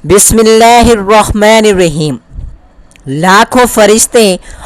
بسم اللہ الرحمن الرحیم۔ لاکھوں فرشتے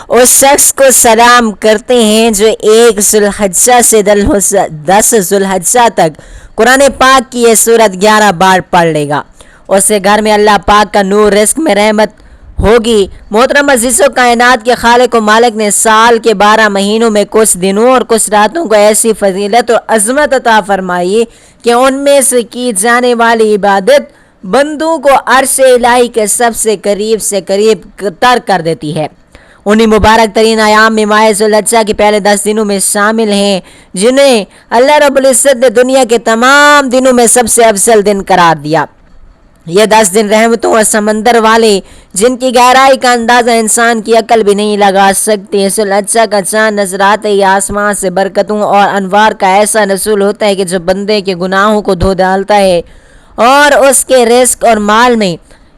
اس شخص کو سلام کرتے ہیں جو 1 ذوالحجہ سے 10 ذوالحجہ تک قرآن پاک کی یہ سورت 11 بار پڑھ لے گا۔ اس کے گھر میں اللہ پاک کا نور، رزق میں رحمت ہوگی۔ محترم عزیزو، کائنات کے خالق و مالک نے سال کے 12 مہینوں میں کچھ دنوں اور کچھ راتوں کو ایسی فضیلت اور عظمت عطا فرمائی کہ ان میں سے کی جانے والی عبادت بندوں کو عرش الہی کے سب سے قریب تر کر دیتی ہے۔ انہی مبارک ترین ایام میں ماہ ذوالحجہ کے پہلے 10 دنوں میں شامل ہیں، جنہیں اللہ رب العزت نے دنیا کے تمام دنوں میں سب سے افضل دن قرار دیا۔ یہ 10 دن رحمتوں اور سمندر والے، جن کی گہرائی کا اندازہ انسان کی عقل بھی نہیں لگا سکتی۔ ذوالحجہ کا چاند نظر آتے ہی آسمان سے برکتوں اور انوار کا ایسا نزول ہوتا ہے کہ جو بندے کے گناہوں کو دھو ڈالتا ہے اور اس کے رزق اور مال میں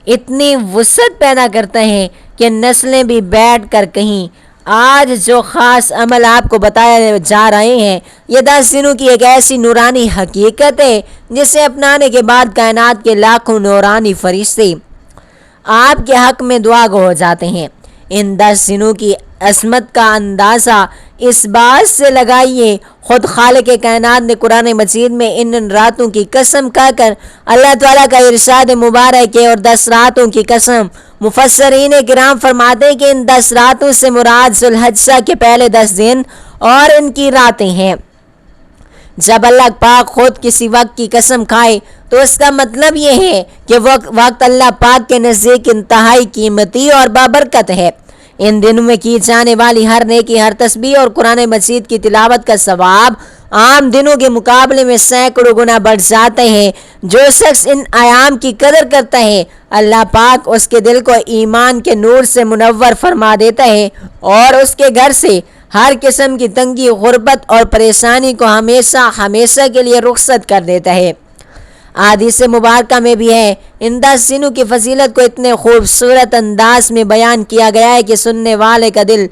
اتنی وسعت پیدا کرتا ہے کہ نسلیں بھی بیٹھ کر کہیں۔ آج جو خاص عمل آپ کو بتائے جا رہے ہیں، یہ 10 دنوں کی ایک ایسی نورانی حقیقت ہے جسے اپنانے کے بعد کائنات کے لاکھوں نورانی فرشتے آپ کے حق میں دعا گو ہو جاتے ہیں۔ ان 10 دنوں کی عظمت کا اندازہ اس بات سے لگائیے، خود خالق کائنات نے قرآن مجید میں ان راتوں کی قسم کہہ کر اللہ تعالیٰ کا ارشاد مبارک ہے، اور 10 راتوں کی قسم مفسرین کرام فرماتے ہیں کہ ان 10 راتوں سے مراد ذوالحجہ کے پہلے 10 دن اور ان کی راتیں ہیں۔ جب اللہ پاک خود کسی وقت کی قسم کھائے تو اس کا مطلب یہ ہے کہ وہ وقت اللہ پاک کے نزدیک انتہائی قیمتی اور بابرکت ہے۔ ان دنوں میں کی جانے والی ہر نیکی، ہر تسبیح اور قرآن مجید کی تلاوت کا ثواب عام دنوں کے مقابلے میں سینکڑوں گنا بڑھ جاتا ہے۔ جو شخص ان ایام کی قدر کرتا ہے، اللہ پاک اس کے دل کو ایمان کے نور سے منور فرما دیتا ہے اور اس کے گھر سے ہر قسم کی تنگی، غربت اور پریشانی کو ہمیشہ کے لیے رخصت کر دیتا ہے۔ حدیث مبارکہ میں بھی ہے، ان 10 دنوں کی فضیلت کو اتنے خوبصورت انداز میں بیان کیا گیا ہے کہ سننے والے کا دل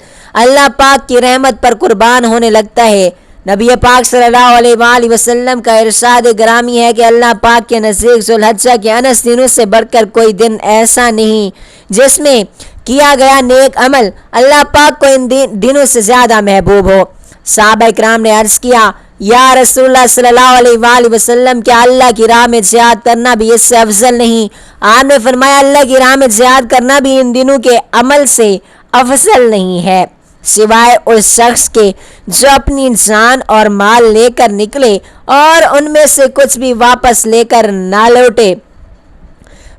اللہ پاک کی رحمت پر قربان ہونے لگتا ہے۔ نبی پاک صلی اللہ علیہ وآلہ وسلم کا ارشاد گرامی ہے کہ اللہ پاک کے نزدیک ذوالحجہ کے 19 دنوں سے بڑھ کر کوئی دن ایسا نہیں جس میں کیا گیا نیک عمل اللہ پاک کو ان دنوں سے زیادہ محبوب ہو۔ صحابہ کرام نے عرض کیا، یا رسول اللہ صلی اللہ علیہ وآلہ وسلم، کیا اللہ کی راہ میں جہاد کرنا بھی اس سے افضل نہیں؟ آپ نے فرمایا، اللہ کی راہ میں جہاد کرنا بھی ان دنوں کے عمل سے افضل نہیں ہے، سوائے اس شخص کے جو اپنی جان اور مال لے کر نکلے اور ان میں سے کچھ بھی واپس لے کر نہ لوٹے۔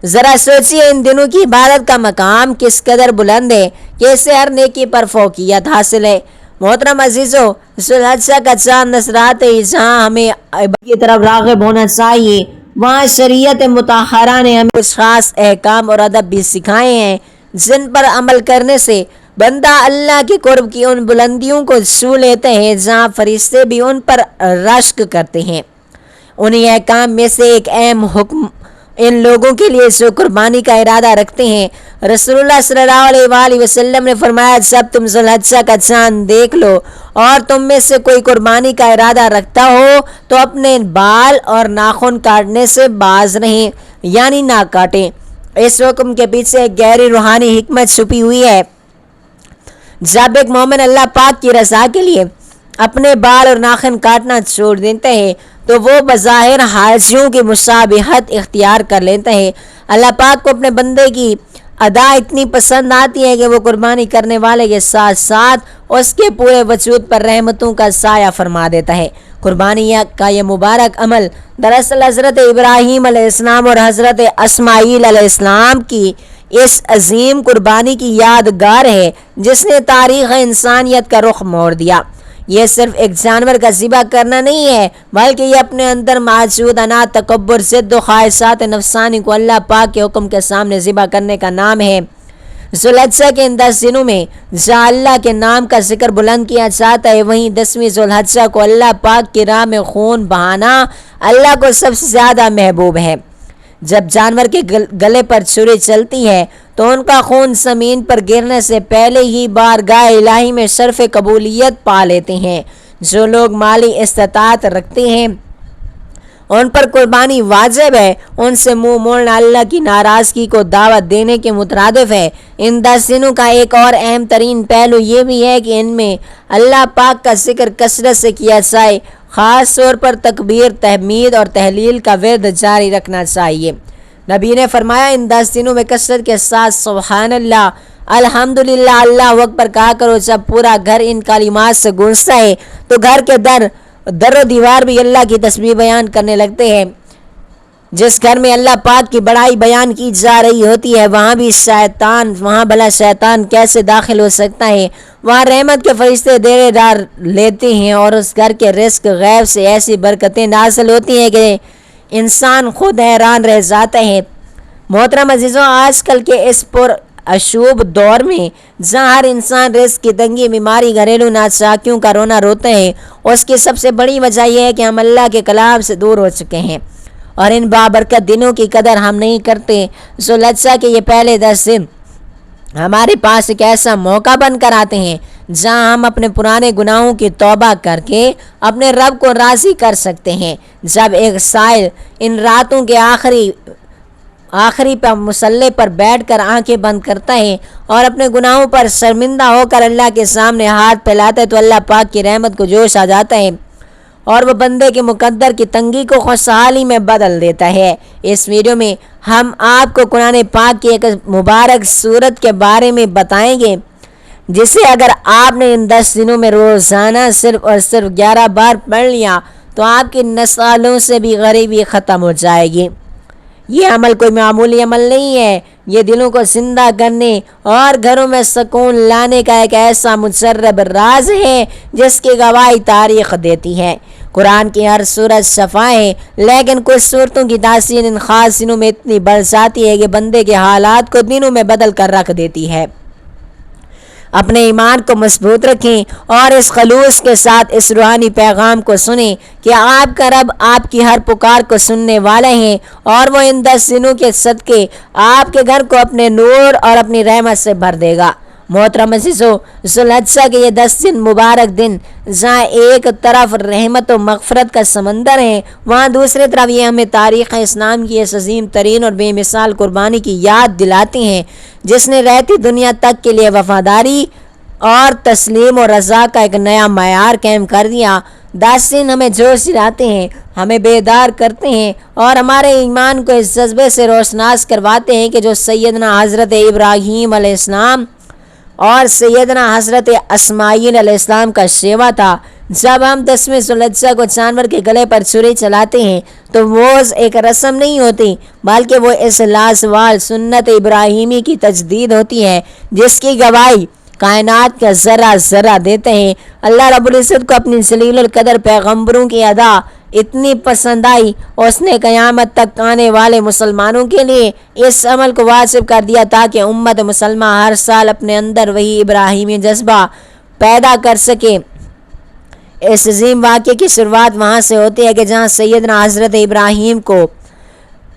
ذرا سوچئے ان دنوں کی عبادت کا مقام کس قدر بلند ہے کہ اسے ہر نیکی پر فوقیت حاصل ہے۔ محترم عزیزو، ذوالحجہ کا چاند نظر آتے ہی جہاں ہمیں عبادت کی طرف راغب ہونا چاہیے، وہاں شریعت مطہرہ نے ہمیں کچھ خاص احکام اور ادب بھی سکھائے ہیں جن پر عمل کرنے سے بندہ اللہ کے قرب کی ان بلندیوں کو چھو لیتے ہیں جہاں فرشتے بھی ان پر رشک کرتے ہیں۔ انہی احکام میں سے ایک اہم حکم ان لوگوں کے لیے جو قربانی کا ارادہ رکھتے ہیں۔ رسول اللہ صلی اللہ علیہ وآلہ وسلم نے فرمایا، جب تم ذوالحجہ کا چاند دیکھ لو اور تم میں سے کوئی قربانی کا ارادہ رکھتا ہو تو اپنے بال اور ناخن کاٹنے سے باز رہیں، یعنی نہ کاٹیں۔ اس حکم کے پیچھے ایک گہری روحانی حکمت چھپی ہوئی ہے۔ جب ایک مومن اللہ پاک کی رضا کے لیے اپنے بال اور ناخن کاٹنا چھوڑ دیتے ہیں تو وہ بظاہر حاجیوں کی مشابہت اختیار کر لیتا ہے۔ اللہ پاک کو اپنے بندے کی ادا اتنی پسند آتی ہے کہ وہ قربانی کرنے والے کے ساتھ ساتھ اس کے پورے وجود پر رحمتوں کا سایہ فرما دیتا ہے۔ قربانی کا یہ مبارک عمل دراصل حضرت ابراہیم علیہ السلام اور حضرت اسماعیل علیہ السلام کی اس عظیم قربانی کی یادگار ہے جس نے تاریخ انسانیت کا رخ موڑ دیا۔ یہ صرف ایک جانور کا ذبح کرنا نہیں ہے، بلکہ یہ اپنے اندر موجود انا، تکبر، ضد و خواہشات نفسانی کو اللہ پاک کے حکم کے سامنے ذبح کرنے کا نام ہے۔ ذوالحجہ کے ان 10 دنوں میں جہاں اللہ کے نام کا ذکر بلند کیا جاتا ہے، وہیں 10ویں ذوالحجہ کو اللہ پاک کی راہ میں خون بہانا اللہ کو سب سے زیادہ محبوب ہے۔ جب جانور کے گلے پر چھری چلتی ہے تو ان کا خون زمین پر گرنے سے پہلے ہی بارگاہ الہی میں شرف قبولیت پا لیتے ہیں۔ جو لوگ مالی استطاعت رکھتے ہیں ان پر قربانی واجب ہے، ان سے منہ موڑنا اللہ کی ناراضگی کو دعوت دینے کے مترادف ہے۔ ان 10 دنوں کا ایک اور اہم ترین پہلو یہ بھی ہے کہ ان میں اللہ پاک کا ذکر کثرت سے کیا جائے، خاص طور پر تکبیر، تحمید اور تحلیل کا ورد جاری رکھنا چاہیے۔ نبی نے فرمایا ان 10 دنوں میں کثرت کے ساتھ سبحان اللہ، الحمدللہ، اللہ اکبر کہا کرو۔ جب پورا گھر ان کلمات سے گونجتا ہے تو گھر کے در و دیوار بھی اللہ کی تسبیح بیان کرنے لگتے ہیں۔ جس گھر میں اللہ پاک کی بڑائی بیان کی جا رہی ہوتی ہے وہاں بھلا شیطان کیسے داخل ہو سکتا ہے؟ وہاں رحمت کے فرشتے ڈیرے ڈال لیتے ہیں اور اس گھر کے رزق غیب سے ایسی برکتیں نازل ہوتی ہیں کہ انسان خود حیران رہ جاتا ہے۔ محترم عزیزوں، آج کل کے اس اشوب دور میں جہاں ہر انسان رزق کی تنگی، بیماری، گھریلو ناچاکیوں کا رونا روتے ہیں، اس کی سب سے بڑی وجہ یہ ہے کہ ہم اللہ کے کلام سے دور ہو چکے ہیں اور ان بابرکت دنوں کی قدر ہم نہیں کرتے۔ ذوالحجہ کے یہ پہلے 10 دن ہمارے پاس ایک ایسا موقع بن کر آتے ہیں جہاں ہم اپنے پرانے گناہوں کی توبہ کر کے اپنے رب کو راضی کر سکتے ہیں۔ جب ایک سائل ان راتوں کے آخری پر مصلی پر بیٹھ کر آنکھیں بند کرتا ہے اور اپنے گناہوں پر شرمندہ ہو کر اللہ کے سامنے ہاتھ پھیلاتا ہے تو اللہ پاک کی رحمت کو جوش آ جاتا ہے اور وہ بندے کے مقدر کی تنگی کو خوشحالی میں بدل دیتا ہے۔ اس ویڈیو میں ہم آپ کو قرآن پاک کی ایک مبارک سورت کے بارے میں بتائیں گے جسے اگر آپ نے ان 10 دنوں میں روزانہ صرف اور صرف 11 بار پڑھ لیا تو آپ کی نسلوں سے بھی غریبی ختم ہو جائے گی۔ یہ عمل کوئی معمولی عمل نہیں ہے، یہ دلوں کو زندہ کرنے اور گھروں میں سکون لانے کا ایک ایسا مجرب راز ہے جس کی گواہی تاریخ دیتی ہے۔ قرآن کی ہر صورت شفا ہے، لیکن کچھ صورتوں کی تاثیر ان خاص دنوں میں اتنی بڑھ جاتی ہے کہ بندے کے حالات کو دنوں میں بدل کر رکھ دیتی ہے۔ اپنے ایمان کو مضبوط رکھیں اور اس خلوص کے ساتھ اس روحانی پیغام کو سنیں کہ آپ کا رب آپ کی ہر پکار کو سننے والا ہے اور وہ ان 10 دنوں کے صدقے آپ کے گھر کو اپنے نور اور اپنی رحمت سے بھر دے گا۔ محترم عزیزو، ذوالحجہ کے یہ 10 دن مبارک دن جہاں ایک طرف رحمت و مغفرت کا سمندر ہے، وہاں دوسری طرف یہ ہمیں تاریخ اسلام کی اس عظیم ترین اور بے مثال قربانی کی یاد دلاتی ہیں جس نے رہتی دنیا تک کے لیے وفاداری اور تسلیم و رضا کا ایک نیا معیار قائم کر دیا۔ 10 دن ہمیں جوش دلاتے ہیں، ہمیں بیدار کرتے ہیں اور ہمارے ایمان کو اس جذبے سے روشناس کرواتے ہیں کہ جو سیدنا حضرت ابراہیم علیہ السلام اور سیدنا حضرت اسماعیل علیہ السلام کا شیوا تھا۔ جب ہم 10ویں ذوالحجہ کو جانور کے گلے پر چھری چلاتے ہیں تو وہ ایک رسم نہیں ہوتی بلکہ وہ اس لازوال سنت ابراہیمی کی تجدید ہوتی ہے جس کی گواہی کائنات کا ذرہ ذرہ دیتے ہیں۔ اللہ رب العزت کو اپنی جلیل القدر پیغمبروں کی ادا اتنی پسند آئی، اس نے قیامت تک آنے والے مسلمانوں کے لیے اس عمل کو واجب کر دیا تاکہ امت مسلمہ ہر سال اپنے اندر وہی ابراہیمی جذبہ پیدا کر سکے۔ اس عظیم واقعے کی شروعات وہاں سے ہوتی ہے کہ جہاں سیدنا حضرت ابراہیم کو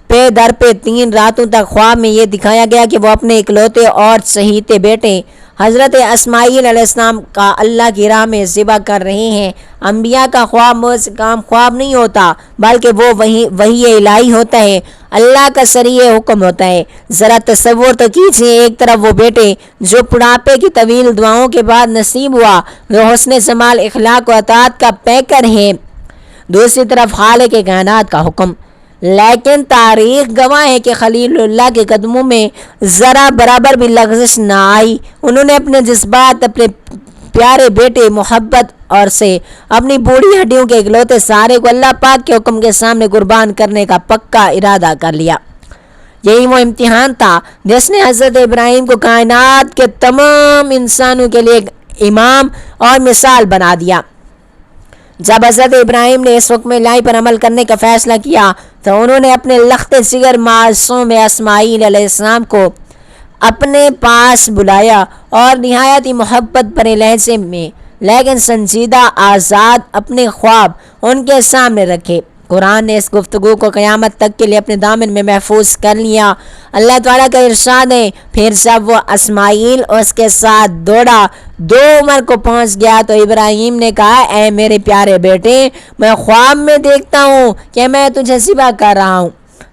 پے در پہ 3 راتوں تک خواب میں یہ دکھایا گیا کہ وہ اپنے اکلوتے اور چہیتے بیٹے حضرت اسماعیل علیہ السلام کا اللہ کی راہ میں ذبح کر رہے ہیں۔ انبیاء کا خواب کام خواب نہیں ہوتا بلکہ وہ وحی الہی ہوتا ہے، اللہ کا صریح حکم ہوتا ہے۔ ذرا تصور تو کیجیے، ایک طرف وہ بیٹے جو بڑھاپے کی طویل دعاؤں کے بعد نصیب ہوا، وہ حسن جمال اخلاق و اطاعت کا پیکر ہے، دوسری طرف خالق کائنات کا حکم۔ لیکن تاریخ گواہ ہے کہ خلیل اللہ کے قدموں میں ذرا برابر بھی لغزش نہ آئی۔ انہوں نے اپنے جذبات، اپنے پیارے بیٹے محبت اور سے اپنی بوڑھی ہڈیوں کے اکلوتے سارے کو اللہ پاک کے حکم کے سامنے قربان کرنے کا پکا ارادہ کر لیا۔ یہی وہ امتحان تھا جس نے حضرت ابراہیم کو کائنات کے تمام انسانوں کے لیے ایک امام اور مثال بنا دیا۔ جب حضرت ابراہیم نے اس حکم الہی پر عمل کرنے کا فیصلہ کیا تو انہوں نے اپنے لخت جگر معصوم اسماعیل علیہ السلام کو اپنے پاس بلایا اور نہایت ہی محبت بھرے لہجے میں لیکن سنجیدہ آزاد اپنے خواب ان کے سامنے رکھے۔ قرآن نے اس گفتگو کو قیامت تک کے لیے اپنے دامن میں محفوظ کر لیا۔ اللہ تعالیٰ کا ارشاد ہے، پھر جب وہ اسماعیل اور اس کے ساتھ دوڑا، 2 عمر کو پہنچ گیا تو ابراہیم نے کہا، اے میرے پیارے بیٹے، میں خواب میں دیکھتا ہوں کہ میں تجھے ذبح کر رہا ہوں،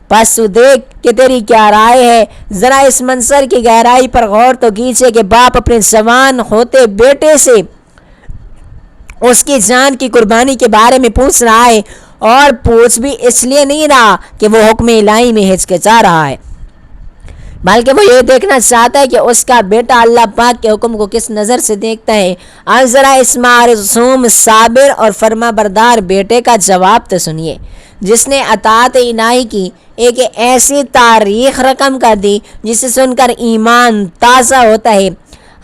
پس تو دیکھ کہ تیری کیا رائے ہے۔ ذرا اس منظر کی گہرائی پر غور تو کیجئے کہ باپ اپنے جوان ہوتے بیٹے سے اس کی جان کی قربانی کے بارے میں پوچھ رہا ہے، اور پوچھ بھی اس لیے نہیں رہا کہ وہ حکم الہی میں ہچکچا رہا ہے، بلکہ وہ یہ دیکھنا چاہتا ہے کہ اس کا بیٹا اللہ پاک کے حکم کو کس نظر سے دیکھتا ہے۔ اب ذرا اس معصوم، صابر اور فرما بردار بیٹے کا جواب تو سنیے، جس نے اطاعت الہی کی ایک ایسی تاریخ رقم کر دی جسے سن کر ایمان تازہ ہوتا ہے۔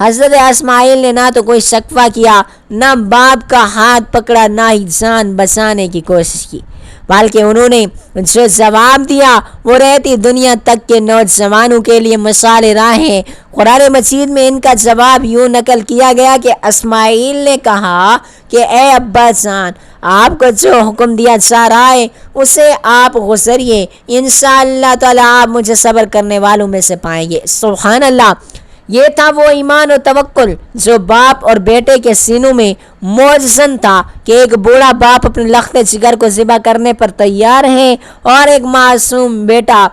حضرت اسماعیل نے نہ تو کوئی شکوہ کیا، نہ باپ کا ہاتھ پکڑا، نہ ہی جان بچانے کی کوشش کی، بلکہ انہوں نے جو جواب دیا وہ رہتی دنیا تک کے نوجوانوں کے لیے مثال راہ ہے۔ قرآن مجید میں ان کا جواب یوں نقل کیا گیا کہ اسماعیل نے کہا کہ اے ابا جان، آپ کو جو حکم دیا جا رہا ہے اسے آپ گزریے، انشاءاللہ تعالی آپ مجھے صبر کرنے والوں میں سے پائیں گے۔ سبحان اللہ، یہ تھا وہ ایمان و توکل جو باپ اور بیٹے کے سینوں میں موجزن تھا کہ ایک بوڑھا باپ اپنے لخت جگر کو ذبح کرنے پر تیار ہے اور ایک معصوم بیٹا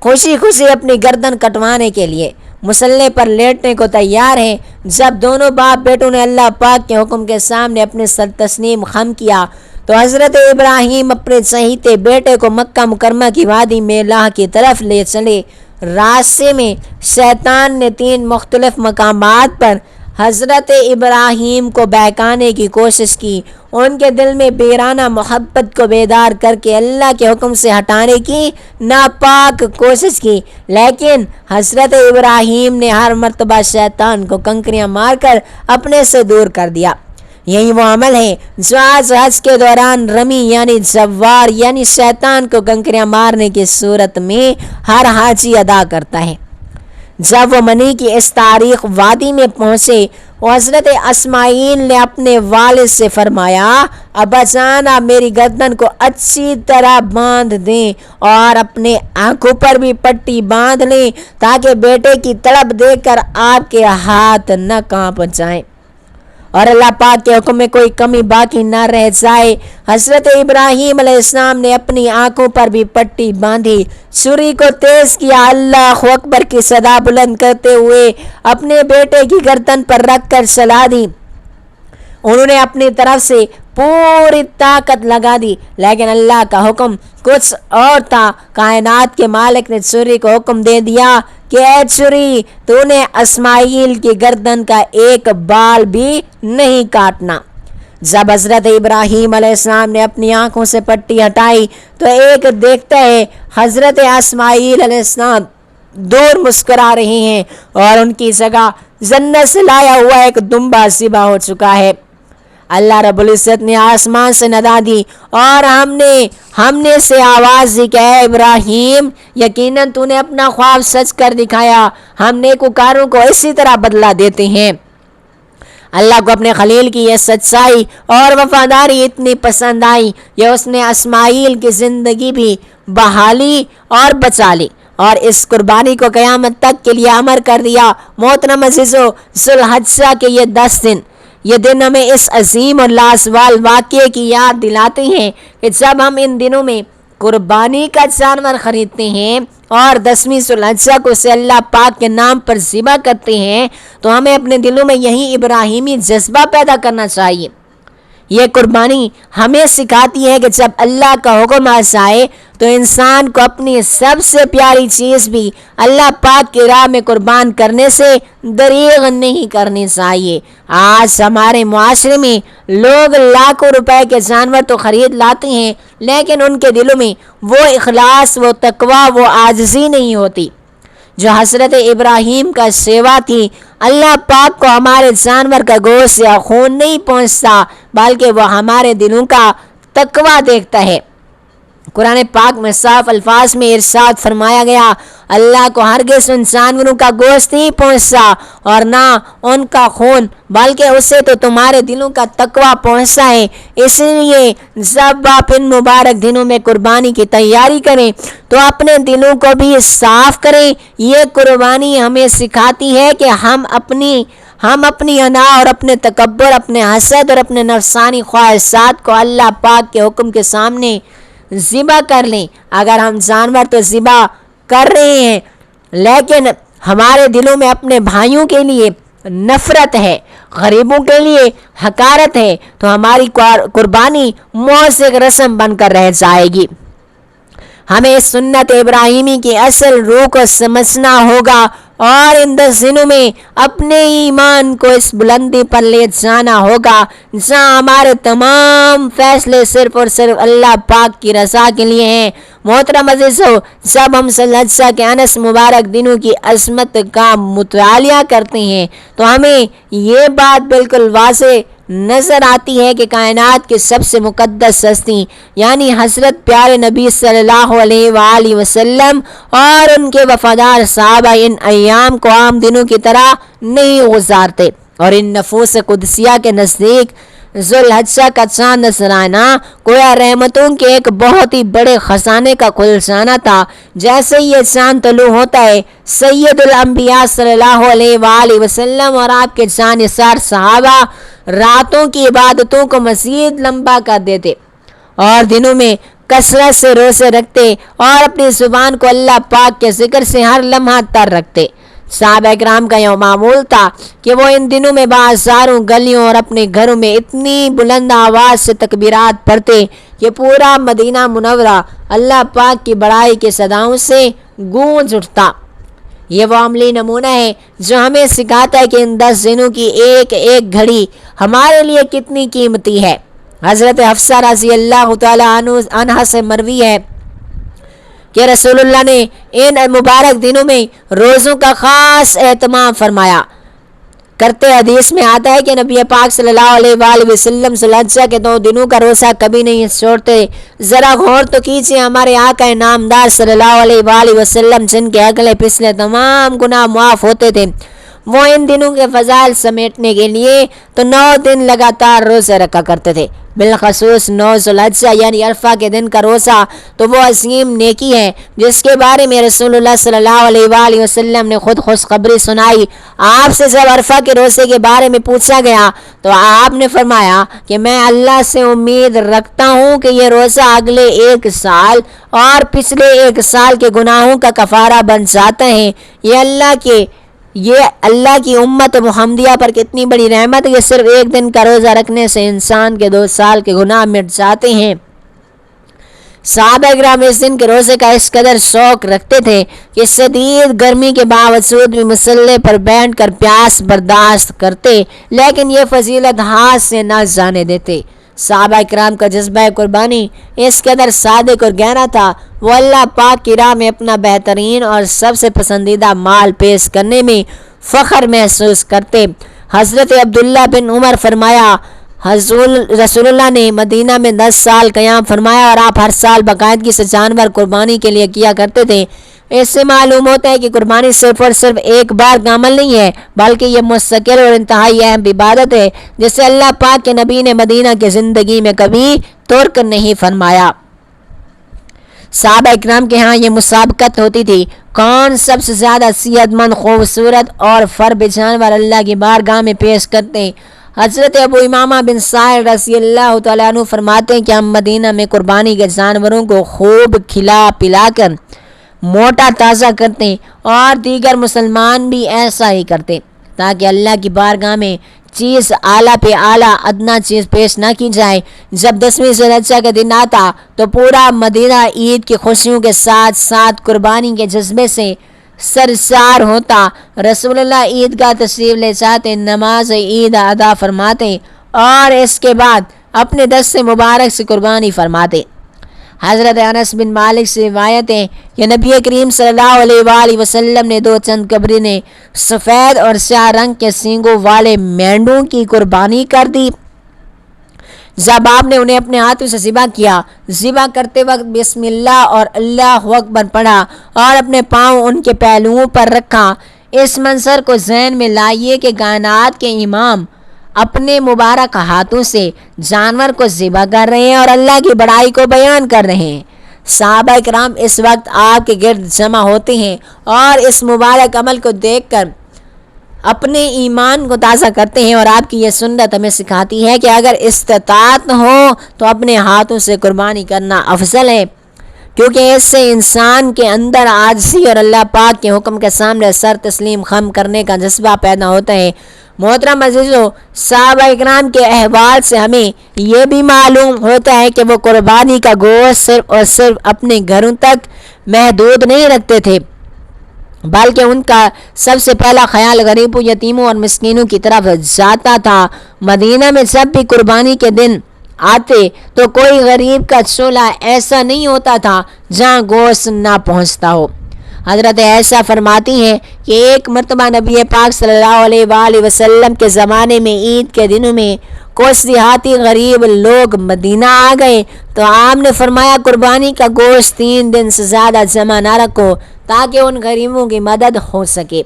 خوشی خوشی اپنی گردن کٹوانے کے لیے مسلح پر لیٹنے کو تیار ہے۔ جب دونوں باپ بیٹوں نے اللہ پاک کے حکم کے سامنے اپنے سر تسلیم خم کیا تو حضرت ابراہیم اپنے چہیتے بیٹے کو مکہ مکرمہ کی وادی میلہ کی طرف لے چلے۔ راستے میں شیطان نے 3 مختلف مقامات پر حضرت ابراہیم کو بہکانے کی کوشش کی، ان کے دل میں بیرانہ محبت کو بیدار کر کے اللہ کے حکم سے ہٹانے کی ناپاک کوشش کی، لیکن حضرت ابراہیم نے ہر مرتبہ شیطان کو کنکریاں مار کر اپنے سے دور کر دیا۔ یہی وہ عمل ہے جو آج حج کے دوران رمی یعنی جوار یعنی شیطان کو کنکریاں مارنے کی صورت میں ہر حاجی ادا کرتا ہے۔ جب وہ منی کی اس تاریخ وادی میں پہنچے، حضرت اسماعیل نے اپنے والد سے فرمایا، ابا جان آپ میری گردن کو اچھی طرح باندھ دیں اور اپنے آنکھوں پر بھی پٹی باندھ لیں تاکہ بیٹے کی تڑپ دیکھ کر آپ کے ہاتھ نہ کانپ جائیں اور اللہ پاک کے حکم میں کوئی کمی باقی نہ رہ جائے۔ حضرت ابراہیم علیہ السلام نے اپنی آنکھوں پر بھی پٹی باندھی، چھری کو تیز کیا، اللہ اکبر کی صدا بلند کرتے ہوئے اپنے بیٹے کی گردن پر رکھ کر چلا دی۔ انہوں نے اپنی طرف سے پوری طاقت لگا دی، لیکن اللہ کا حکم کچھ اور تھا۔ کائنات کے مالک نے چھری کو حکم دے دیا کہ اے چھری، تو نے اسماعیل کی گردن کا ایک بال بھی نہیں کاٹنا۔ جب حضرت ابراہیم علیہ السلام نے اپنی آنکھوں سے پٹی ہٹائی تو ایک دیکھتا ہے حضرت اسماعیل علیہ السلام دور مسکرا رہے ہیں اور ان کی جگہ جنت سے لایا ہوا ایک دمبا ذبح ہو چکا ہے۔ اللہ رب العزت نے آسمان سے ندا دی اور ہم نے سے آواز دی کہ اے ابراہیم، یقیناً تو نے اپنا خواب سچ کر دکھایا، ہم نیکوکاروں کو اسی طرح بدلہ دیتے ہیں۔ اللہ کو اپنے خلیل کی یہ سچائی اور وفاداری اتنی پسند آئی کہ اس نے اسماعیل کی زندگی بھی بحالی اور بچا لی اور اس قربانی کو قیامت تک کے لیے امر کر دیا۔ محترم عزیزو، ذو الحجہ کے یہ دن ہمیں اس عظیم اور لازوال واقعے کی یاد دلاتے ہیں کہ جب ہم ان دنوں میں قربانی کا جانور خریدتے ہیں اور 10ویں ذو الحجہ کو اسے اللہ پاک کے نام پر ذبح کرتے ہیں تو ہمیں اپنے دلوں میں یہی ابراہیمی جذبہ پیدا کرنا چاہیے۔ یہ قربانی ہمیں سکھاتی ہے کہ جب اللہ کا حکم آ جائے تو انسان کو اپنی سب سے پیاری چیز بھی اللہ پاک کی راہ میں قربان کرنے سے دریغ نہیں کرنی چاہیے۔ آج ہمارے معاشرے میں لوگ لاکھوں روپے کے جانور تو خرید لاتے ہیں، لیکن ان کے دلوں میں وہ اخلاص، وہ تقویٰ، وہ عاجزی نہیں ہوتی جو حضرت ابراہیم کا سیوا تھی۔ اللہ پاک کو ہمارے جانور کا گوشت یا خون نہیں پہنچتا، بلکہ وہ ہمارے دلوں کا تقویٰ دیکھتا ہے۔ قرآن پاک میں صاف الفاظ میں ارشاد فرمایا گیا، اللہ کو ہرگز ان جانوروں کا گوشت نہیں پہنچتا اور نہ ان کا خون، بلکہ اسے تو تمہارے دلوں کا تقوی پہنچتا ہے۔ اس لیے جب آپ ان مبارک دنوں میں قربانی کی تیاری کریں تو اپنے دلوں کو بھی صاف کریں۔ یہ قربانی ہمیں سکھاتی ہے کہ ہم اپنی انا اور اپنے تکبر، اپنے حسد اور اپنے نفسانی خواہشات کو اللہ پاک کے حکم کے سامنے ذبح کر لیں۔ اگر ہم جانور تو ذبح کر رہے ہیں لیکن ہمارے دلوں میں اپنے بھائیوں کے لیے نفرت ہے، غریبوں کے لیے حقارت ہے، تو ہماری قربانی محض ایک رسم بن کر رہ جائے گی۔ ہمیں سنت ابراہیمی کی اصل روح کو سمجھنا ہوگا اور ان 10 دنوں میں اپنے ایمان کو اس بلندی پر لے جانا ہوگا جہاں ہمارے تمام فیصلے صرف اور صرف اللہ پاک کی رضا کے لیے ہیں۔ محترم عزیزو، جب ہم ذی الحجہ کے انس مبارک دنوں کی عظمت کا مطالعہ کرتے ہیں تو ہمیں یہ بات بالکل واضح نظر آتی ہے کہ کائنات کے سب سے مقدس ہستی یعنی حضرت پیارے نبی صلی اللہ علیہ وآلہ وسلم اور ان کے وفادار صحابہ ان ایام کو عام دنوں کی طرح نہیں گزارتے، اور ان نفوس قدسیہ کے نزدیک ذی الحجہ کا چاند نظر آنا گویا رحمتوں کے ایک بہت ہی بڑے خزانے کا کھل جانا تھا۔ جیسے یہ چاند طلوع ہوتا ہے، سید الانبیاء صلی اللہ علیہ وآلہ وسلم اور آپ کے جانثار صحابہ راتوں کی عبادتوں کو مزید لمبا کر دیتے اور دنوں میں کثرت سے روزے رکھتے اور اپنی زبان کو اللہ پاک کے ذکر سے ہر لمحہ تر رکھتے۔ صحابہ کرام کا یہ معمول تھا کہ وہ ان دنوں میں بازاروں، گلیوں اور اپنے گھروں میں اتنی بلند آواز سے تکبیرات پڑھتے کہ پورا مدینہ منورہ اللہ پاک کی بڑائی کے صداؤں سے گونج اٹھتا۔ یہ وہ عملی نمونہ ہے جو ہمیں سکھاتا ہے کہ ان 10 دنوں کی ایک ایک گھڑی ہمارے لیے کتنی قیمتی ہے۔ حضرت حفصہ رضی اللہ تعالی عنہ سے مروی ہے کہ رسول اللہ نے ان مبارک دنوں میں روزوں کا خاص اہتمام فرمایا کرتے۔ حدیث میں آتا ہے کہ نبی پاک صلی اللہ علیہ وآلہ وسلم ذی الحجہ کے 2 دنوں کا روزہ کبھی نہیں چھوڑتے۔ ذرا غور تو کیجیے، ہمارے آقا نامدار صلی اللہ علیہ وآلہ وسلم جن کے اگلے پچھلے تمام گناہ معاف ہوتے تھے، وہ ان دنوں کے فضائل سمیٹنے کے لیے تو 9 دن لگاتار روزے رکھا کرتے تھے۔ بالخصوص 9 ذی الحجہ یعنی عرفہ کے دن کا روزہ تو وہ عظیم نیکی ہے جس کے بارے میں رسول اللہ صلی اللہ علیہ وآلہ وسلم نے خود خوشخبری سنائی۔ آپ سے جب عرفہ کے روزے کے بارے میں پوچھا گیا تو آپ نے فرمایا کہ میں اللہ سے امید رکھتا ہوں کہ یہ روزہ اگلے 1 سال اور پچھلے 1 سال کے گناہوں کا کفارہ بن جاتا ہے۔ یہ اللہ کی امت محمدیہ پر کتنی بڑی رحمت ہے کہ صرف 1 دن کا روزہ رکھنے سے انسان کے 2 سال کے گناہ مٹ جاتے ہیں۔ صحابہ کرام اس دن کے روزے کا اس قدر شوق رکھتے تھے کہ شدید گرمی کے باوجود بھی مصلے پر بیٹھ کر پیاس برداشت کرتے، لیکن یہ فضیلت ہاتھ سے نہ جانے دیتے۔ صحابہ کرام کا جذبہ قربانی اس قدر صادق اور گہرا تھا، وہ اللہ پاک کی راہ میں اپنا بہترین اور سب سے پسندیدہ مال پیش کرنے میں فخر محسوس کرتے۔ حضرت عبداللہ بن عمر فرمایا، رسول اللہ نے مدینہ میں 10 سال قیام فرمایا اور آپ ہر سال باقاعدگی سے جانور قربانی کے لیے کیا کرتے تھے۔ اس سے معلوم ہوتا ہے کہ قربانی صرف اور صرف ایک بار کا عمل نہیں ہے، بلکہ یہ مستقل اور انتہائی اہم عبادت ہے جسے اللہ پاک کے نبی نے مدینہ کی زندگی میں کبھی ترک نہیں فرمایا۔ صحابہ اکرام کے ہاں یہ مسابقت ہوتی تھی، کون سب سے زیادہ صحت مند، خوبصورت اور فرب جانور اللہ کی بارگاہ میں پیش کرتے۔ حضرت ابو امامہ بن سائر رضی اللہ تعالیٰ عنہ فرماتے ہیں کہ ہم مدینہ میں قربانی کے جانوروں کو خوب کھلا پلا کر موٹا تازہ کرتے اور دیگر مسلمان بھی ایسا ہی کرتے تاکہ اللہ کی بارگاہ میں چیز اعلیٰ پہ اعلیٰ، ادنا چیز پیش نہ کی جائے۔ جب 10ویں ذی الحجہ کا دن آتا تو پورا مدینہ عید کی خوشیوں کے ساتھ ساتھ قربانی کے جذبے سے سرشار ہوتا۔ رسول اللہ عید کا تشریف لے جاتے، نماز عید ادا فرماتے اور اس کے بعد اپنے دست مبارک سے قربانی فرماتے۔ حضرت انس بن مالک سے روایت ہے کہ نبی کریم صلی اللہ علیہ وآلہ وسلم نے 2 چند قبریں سفید اور سیاہ رنگ کے سینگوں والے مینڈوں کی قربانی کر دی۔ جب آپ نے انہیں اپنے ہاتھوں سے ذبح کیا، ذبح کرتے وقت بسم اللہ اور اللہ اکبر پڑھا اور اپنے پاؤں ان کے پہلوؤں پر رکھا۔ اس منظر کو ذہن میں لائیے کہ کائنات کے امام اپنے مبارک ہاتھوں سے جانور کو ذبح کر رہے ہیں اور اللہ کی بڑائی کو بیان کر رہے ہیں۔ صحابہ کرام اس وقت آپ کے گرد جمع ہوتے ہیں اور اس مبارک عمل کو دیکھ کر اپنے ایمان کو تازہ کرتے ہیں، اور آپ کی یہ سنت ہمیں سکھاتی ہے کہ اگر استطاعت ہو تو اپنے ہاتھوں سے قربانی کرنا افضل ہے، کیونکہ اس سے انسان کے اندر عاجزی اور اللہ پاک کے حکم کے سامنے سر تسلیم خم کرنے کا جذبہ پیدا ہوتا ہے۔ محترم عزیزو، صحابہ اکرام کے احوال سے ہمیں یہ بھی معلوم ہوتا ہے کہ وہ قربانی کا گوشت صرف اور صرف اپنے گھروں تک محدود نہیں رکھتے تھے، بلکہ ان کا سب سے پہلا خیال غریبوں، یتیموں اور مسکینوں کی طرف جاتا تھا۔ مدینہ میں جب بھی قربانی کے دن آتے تو کوئی غریب کا چولہا ایسا نہیں ہوتا تھا جہاں گوشت نہ پہنچتا ہو۔ حضرت عائشہ فرماتی ہیں کہ ایک مرتبہ نبی پاک صلی اللہ علیہ وآلہ وسلم کے زمانے میں عید کے دنوں میں کچھ دیہاتی غریب لوگ مدینہ آ گئے تو آپ نے فرمایا قربانی کا گوشت 3 دن سے زیادہ جمع نہ رکھو تاکہ ان غریبوں کی مدد ہو سکے۔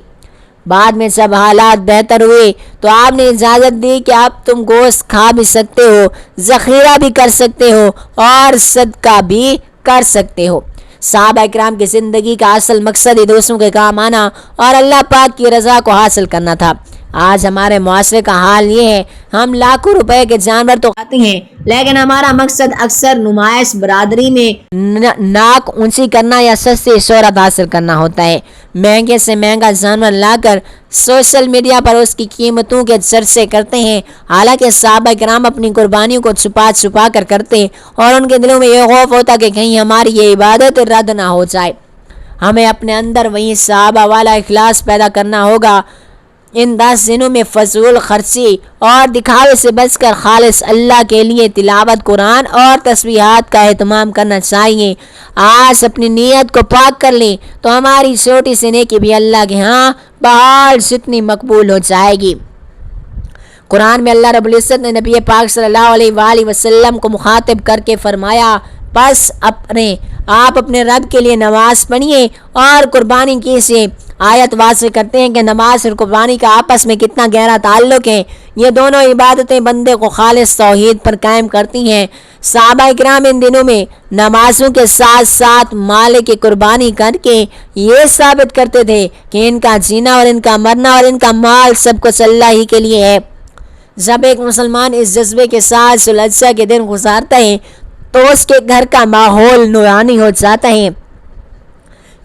بعد میں جب حالات بہتر ہوئے تو آپ نے اجازت دی کہ اب تم گوشت کھا بھی سکتے ہو، ذخیرہ بھی کر سکتے ہو اور صدقہ بھی کر سکتے ہو۔ صحابہ اکرام کی زندگی کا اصل مقصد ہی دوسروں کے کام آنا اور اللہ پاک کی رضا کو حاصل کرنا تھا۔ آج ہمارے معاشرے کا حال یہ ہے، ہم لاکھوں روپے کے جانور تو کھاتے ہیں لیکن ہمارا مقصد اکثر نمائش، برادری میں ناک اونچی کرنا یا سستی شہرت حاصل کرنا ہوتا ہے۔ مہنگے سے مہنگا جانور لا کر سوشل میڈیا پر اس کی قیمتوں کے چرچے کرتے ہیں، حالانکہ صحابہ کرام اپنی قربانیوں کو چھپا چھپا کر کرتے اور ان کے دلوں میں یہ خوف ہوتا کہ کہیں ہماری یہ عبادت رد نہ ہو جائے۔ ہمیں اپنے اندر وہی صحابہ والا اخلاص پیدا کرنا ہوگا۔ ان 10 دنوں میں فضول خرچی اور دکھاوے سے بچ کر خالص اللہ کے لیے تلاوت قرآن اور تسبیحات کا اہتمام کرنا چاہیے۔ آج اپنی نیت کو پاک کر لیں تو ہماری چھوٹی سی نیکی بھی اللہ کے ہاں پہاڑ جتنی مقبول ہو جائے گی۔ قرآن میں اللہ رب العزت نے نبی پاک صلی اللہ علیہ وآلہ وسلم کو مخاطب کر کے فرمایا، بس آپ اپنے رب کے لیے نماز پڑھیے اور قربانی کیجیے۔ آیت واضح کرتے ہیں کہ نماز اور قربانی کا آپس میں کتنا گہرا تعلق ہے۔ یہ دونوں عبادتیں بندے کو خالص توحید پر قائم کرتی ہیں۔ صحابہ اکرام ان دنوں میں نمازوں کے ساتھ ساتھ مال کی قربانی کر کے یہ ثابت کرتے تھے کہ ان کا جینا اور ان کا مرنا اور ان کا مال سب کچھ اللہ ہی کے لیے ہے۔ جب ایک مسلمان اس جذبے کے ساتھ ذی الحجہ کے دن گزارتا ہے تو اس کے گھر کا ماحول نورانی ہو جاتا ہے۔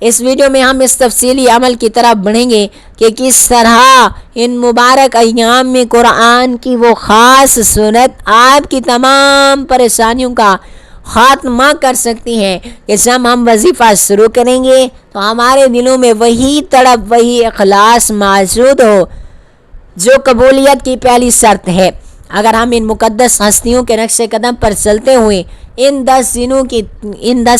اس ویڈیو میں ہم اس تفصیلی عمل کی طرف بڑھیں گے کہ کس طرح ان مبارک ایام میں قرآن کی وہ خاص سنت آپ کی تمام پریشانیوں کا خاتمہ کر سکتی ہیں کہ جب ہم وظیفہ شروع کریں گے تو ہمارے دلوں میں وہی تڑپ، وہی اخلاص موجود ہو جو قبولیت کی پہلی شرط ہے۔ اگر ہم ان مقدس ہستیوں کے نقش قدم پر چلتے ہوئے ان 10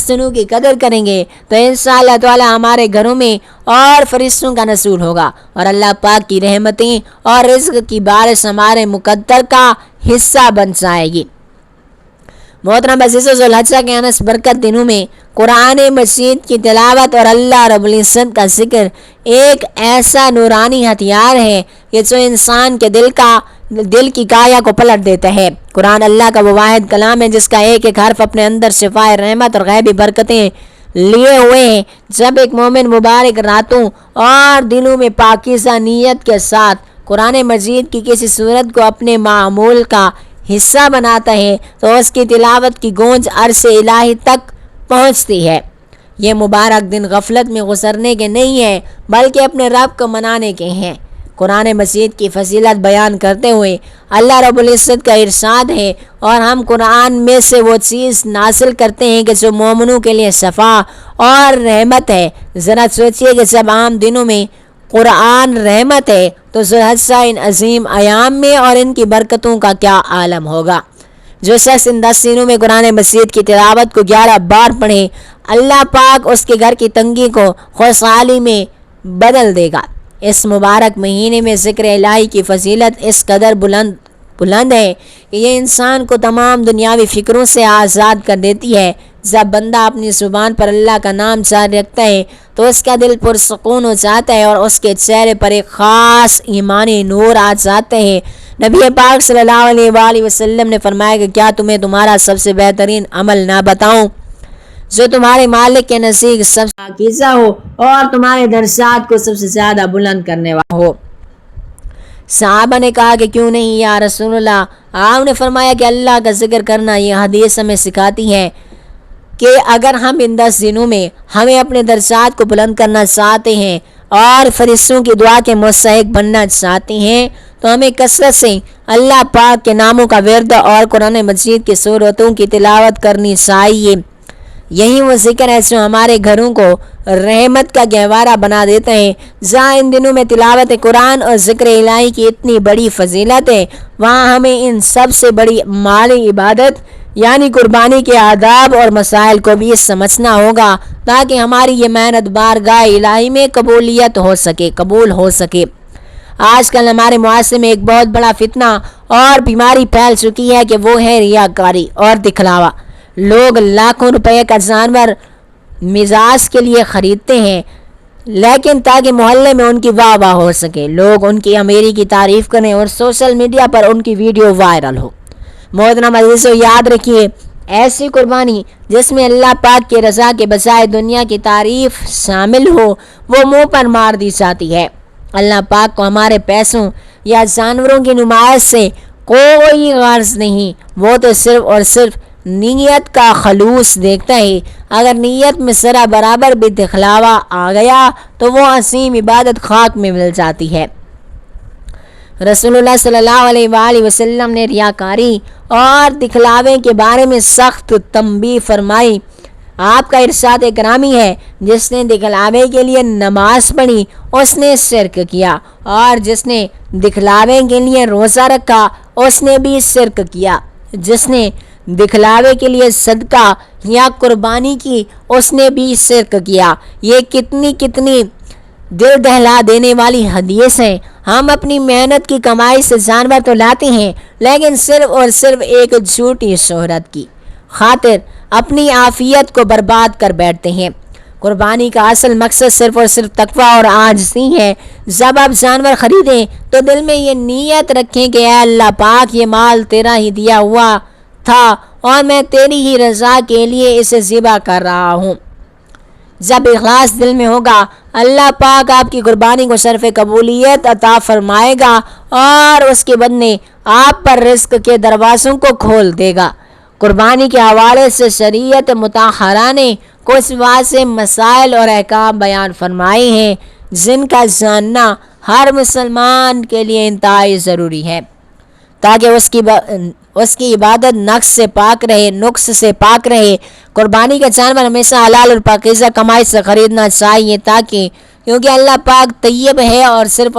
دنوں کی قدر کریں گے تو انشاءاللہ تعالی ہمارے گھروں میں اور فرشتوں کا نزول ہوگا اور اللہ پاک کی رحمتیں اور رزق کی بارش ہمارے مقدر کا حصہ بن جائے گی۔ محترم عزیزو، ذی الحجہ کے انس برکت دنوں میں قرآن مجید کی تلاوت اور اللہ رب العزت کا ذکر ایک ایسا نورانی ہتھیار ہے کہ جو انسان کے دل کی کایا کو پلٹ دیتا ہے۔ قرآن اللہ کا وہ واحد کلام ہے جس کا ایک ایک حرف اپنے اندر شفائے رحمت اور غیبی برکتیں لیے ہوئے ہیں۔ جب ایک مومن مبارک راتوں اور دلوں میں پاکیزہ نیت کے ساتھ قرآن مجید کی کسی صورت کو اپنے معمول کا حصہ بناتا ہے تو اس کی تلاوت کی گونج عرش الہی تک پہنچتی ہے۔ یہ مبارک دن غفلت میں گزرنے کے نہیں ہیں بلکہ اپنے رب کو منانے کے ہیں۔ قرآن مجید کی فضیلت بیان کرتے ہوئے اللہ رب العزت کا ارشاد ہے، اور ہم قرآن میں سے وہ چیز نازل کرتے ہیں کہ جو مومنوں کے لیے شفا اور رحمت ہے۔ ذرا سوچئے کہ جب عام دنوں میں قرآن رحمت ہے تو ذی الحجہ ان عظیم ایام میں اور ان کی برکتوں کا کیا عالم ہوگا۔ جو شخص ان 10 دنوں میں قرآن مجید کی تلاوت کو 11 بار پڑھے، اللہ پاک اس کے گھر کی تنگی کو خوشحالی میں بدل دے گا۔ اس مبارک مہینے میں ذکر الہی کی فضیلت اس قدر بلند بلند ہے کہ یہ انسان کو تمام دنیاوی فکروں سے آزاد کر دیتی ہے۔ جب بندہ اپنی زبان پر اللہ کا نام جاری رکھتا ہے تو اس کا دل پرسکون ہو جاتا ہے اور اس کے چہرے پر ایک خاص ایمانی نور آ جاتے ہیں۔ نبی پاک صلی اللہ علیہ وآلہ وسلم نے فرمایا کہ کیا تمہیں تمہارا سب سے بہترین عمل نہ بتاؤں جو تمہارے مالک کے نزدیک سب سے پاکیزہ ہو اور تمہارے درجات کو سب سے زیادہ بلند کرنے والا ہو۔ صحابہ نے کہا کہ کیوں نہیں یا رسول اللہ؟ آپ نے فرمایا کہ اللہ کا ذکر کرنا۔ یہ حدیث ہمیں سکھاتی ہے کہ اگر ہم ان 10 دنوں میں ہمیں اپنے درجات کو بلند کرنا چاہتے ہیں اور فرشتوں کی دعا کے مستحق بننا چاہتے ہیں تو ہمیں کثرت سے اللہ پاک کے ناموں کا ورد اور قرآن مجید کی سورتوں کی تلاوت کرنی چاہیے۔ یہی وہ ذکر ہے جو ہمارے گھروں کو رحمت کا گہوارہ بنا دیتا ہے۔ جہاں ان دنوں میں تلاوت قرآن اور ذکر الہی کی اتنی بڑی فضیلت ہے، وہاں ہمیں ان سب سے بڑی مالی عبادت یعنی قربانی کے آداب اور مسائل کو بھی سمجھنا ہوگا تاکہ ہماری یہ محنت بارگاہ الہی میں قبول ہو سکے۔ آج کل ہمارے معاشرے میں ایک بہت بڑا فتنہ اور بیماری پھیل چکی ہے کہ وہ ہے ریاکاری اور دکھلاوا۔ لوگ لاکھوں روپے کا جانور مزاج کے لیے خریدتے ہیں لیکن تاکہ محلے میں ان کی واہ واہ ہو سکے، لوگ ان کی امیری کی تعریف کریں اور سوشل میڈیا پر ان کی ویڈیو وائرل ہو۔ محترم عزیزو، یاد رکھیے ایسی قربانی جس میں اللہ پاک کی رضا کے بجائے دنیا کی تعریف شامل ہو وہ منہ پر مار دی جاتی ہے۔ اللہ پاک کو ہمارے پیسوں یا جانوروں کی نمائش سے کوئی غرض نہیں، وہ تو صرف اور صرف نیت کا خلوص دیکھتا ہے۔ اگر نیت میں ذرا برابر بھی دکھلاوا آ گیا تو وہ عظیم عبادت خاک میں مل جاتی ہے۔ رسول اللہ صلی اللہ علیہ وآلہ وسلم نے ریاکاری اور دکھلاوے کے بارے میں سخت تنبیہ فرمائی۔ آپ کا ارشاد گرامی ہے، جس نے دکھلاوے کے لیے نماز پڑھی اس نے شرک کیا، اور جس نے دکھلاوے کے لیے روزہ رکھا اس نے بھی شرک کیا، جس نے دکھلاوے کے لیے صدقہ یا قربانی کی اس نے بھی شرک کیا۔ یہ کتنی دل دہلا دینے والی حدیث ہیں۔ ہم اپنی محنت کی کمائی سے جانور تو لاتے ہیں لیکن صرف اور صرف ایک جھوٹی شہرت کی خاطر اپنی عافیت کو برباد کر بیٹھتے ہیں۔ قربانی کا اصل مقصد صرف اور صرف تقوی اور عاجزی ہے۔ جب آپ جانور خریدیں تو دل میں یہ نیت رکھیں کہ اے اللہ پاک، یہ مال تیرا ہی دیا ہوا تھا اور میں تیری ہی رضا کے لیے اسے ذبح کر رہا ہوں۔ جب اخلاص دل میں ہوگا، اللہ پاک آپ کی قربانی کو شرف قبولیت عطا فرمائے گا اور اس کے بدلے آپ پر رزق کے دروازوں کو کھول دے گا۔ قربانی کے حوالے سے شریعت مطہرہ نے کچھ واضح مسائل اور احکام بیان فرمائے ہیں جن کا جاننا ہر مسلمان کے لیے انتہائی ضروری ہے تاکہ اس کی عبادت نقص سے پاک رہے۔ قربانی کا جانور ہمیشہ حلال اور پاکیزہ کمائی سے خریدنا چاہیے کیونکہ اللہ پاک طیب ہے اور صرف